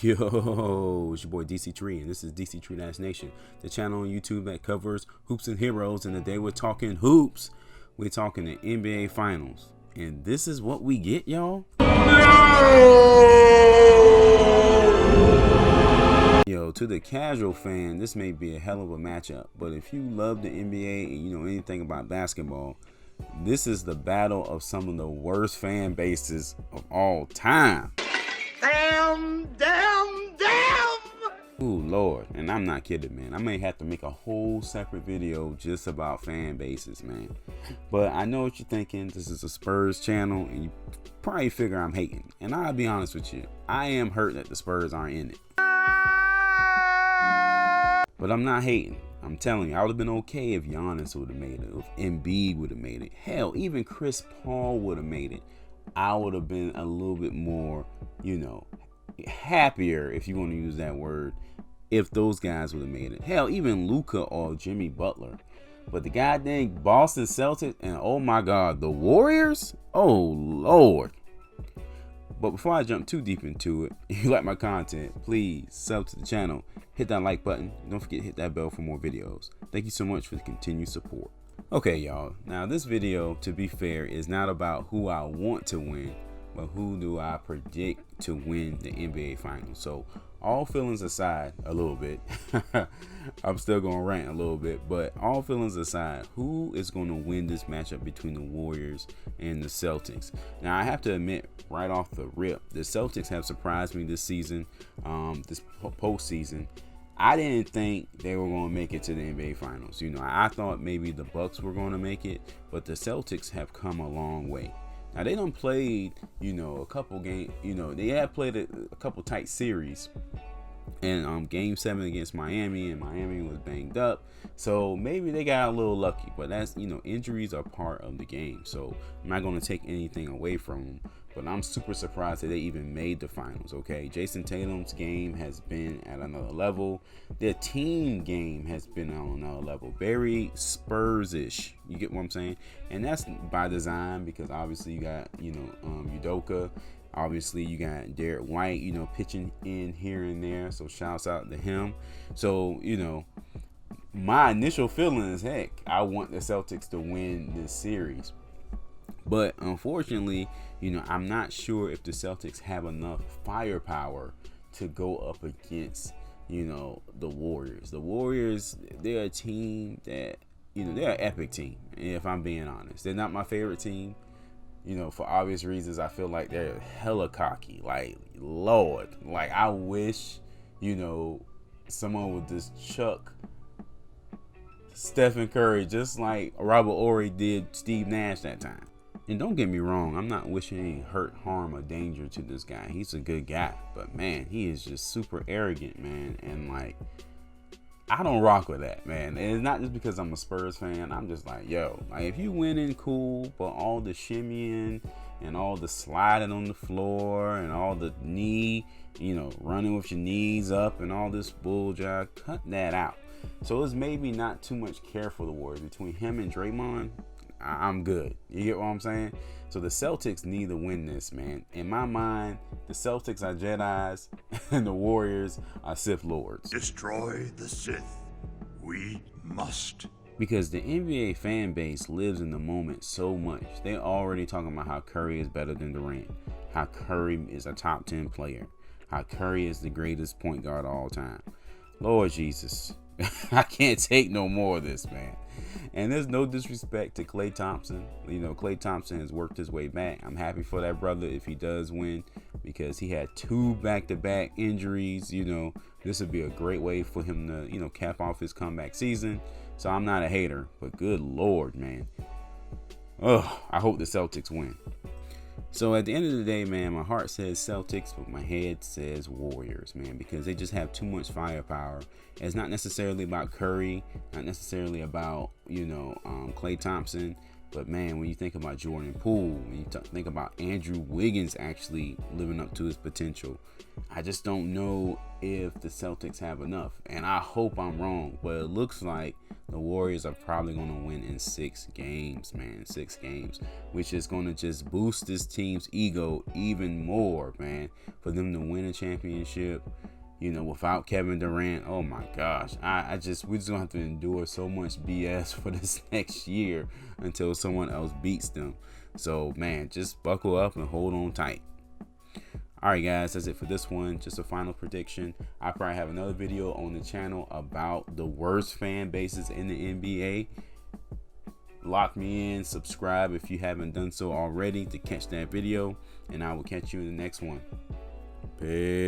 Yo, it's your boy Dctree, and this is Dctree-Nation, the channel on YouTube that covers hoops and heroes. And today we're talking hoops. We're talking the NBA Finals, and this is what we get, y'all. Yo, to the casual fan, this may be a hell of a matchup, but if you love the NBA and you know anything about basketball, this is the battle of some of the worst fan bases of all time. Damn. Ooh, Lord. And I'm not kidding, man. I may have to make a whole separate video just about fan bases, man. But I know what you're thinking. This is a Spurs channel, and you probably figure I'm hating. And I'll be honest with you. I am hurt that the Spurs aren't in it. But I'm not hating. I'm telling you, I would have been okay if Giannis would have made it, if Embiid would have made it. Hell, even Chris Paul would have made it. I would have been a little bit more, you know, happier, if you want to use that word, if those guys would have made it. Hell, even Luka or Jimmy Butler. But the goddamn Boston Celtics and, oh my God, the Warriors? Oh, Lord. But before I jump too deep into it, if you like my content, please sub to the channel, hit that like button, and don't forget to hit that bell for more videos. Thank you so much for the continued support. Okay, y'all. Now, this video, to be fair, is not about who I want to win, but who do I predict to win the NBA Finals. So, all feelings aside a little bit, I'm still going to rant a little bit, but all feelings aside, who is going to win this matchup between the Warriors and the Celtics? Now, I have to admit right off the rip, the Celtics have surprised me this season, this postseason. I didn't think they were going to make it to the NBA Finals. You know, I thought maybe the Bucks were going to make it, but the Celtics have come a long way. Now, they done played, you know, a couple games, you know, they have played a couple tight series. And game 7 against Miami, and Miami was banged up. So maybe they got a little lucky, but that's, you know, injuries are part of the game. So I'm not going to take anything away from them. But I'm super surprised that they even made the finals, okay? Jason Tatum's game has been at another level. Their team game has been on another level. Very Spurs-ish. You get what I'm saying? And that's by design, because obviously you got, you know, Udoka. Obviously, you got Derek White, you know, pitching in here and there. So shouts out to him. So, you know, my initial feeling is, heck, I want the Celtics to win this series. But unfortunately, you know, I'm not sure if the Celtics have enough firepower to go up against, you know, the Warriors. The Warriors, they're a team that, you know, they're an epic team, if I'm being honest. They're not my favorite team, you know, for obvious reasons. I feel like they're hella cocky. Like, Lord, like, I wish, you know, someone would just chuck Stephen Curry just like Robert Horry did Steve Nash that time. And don't get me wrong, I'm not wishing any hurt, harm, or danger to this guy. He's a good guy, but man, he is just super arrogant, man. And like, I don't rock with that, man. And it's not just because I'm a Spurs fan. I'm just like, yo, like, if you winning, cool, but all the shimmying and all the sliding on the floor and all the knee, you know, running with your knees up and all this bull jive, cut that out. So it's maybe not too much care for the Warriors. Between him and Draymond, I'm good. You get what I'm saying? So the Celtics need to win this, man. In my mind, the Celtics are Jedis and the Warriors are Sith Lords. Destroy the Sith. We must. Because the NBA fan base lives in the moment so much. They're already talking about how Curry is better than Durant, how Curry is a top 10 player, how Curry is the greatest point guard of all time. Lord Jesus. I can't take no more of this, man. And there's no disrespect to Klay Thompson. You know, Klay Thompson has worked his way back. I'm happy for that brother if he does win, because he had 2 back-to-back injuries. You know, this would be a great way for him to, you know, cap off his comeback season. So I'm not a hater, but good Lord, man. Ugh, I hope the Celtics win. So at the end of the day, man, my heart says Celtics, but my head says Warriors, man, because they just have too much firepower. It's not necessarily about Curry, not necessarily about, you know, Klay Thompson, but man, when you think about Jordan Poole, when you think about Andrew Wiggins actually living up to his potential, I just don't know if the Celtics have enough. And I hope I'm wrong, but it looks like the Warriors are probably going to win in 6 games, man. 6 games, which is going to just boost this team's ego even more, man, for them to win a championship. You know, without Kevin Durant, oh my gosh, we're just gonna have to endure so much BS for this next year until someone else beats them. So, man, just buckle up and hold on tight. All right, guys, that's it for this one. Just a final prediction. I probably have another video on the channel about the worst fan bases in the NBA. Lock me in, subscribe if you haven't done so already to catch that video, and I will catch you in the next one. Peace.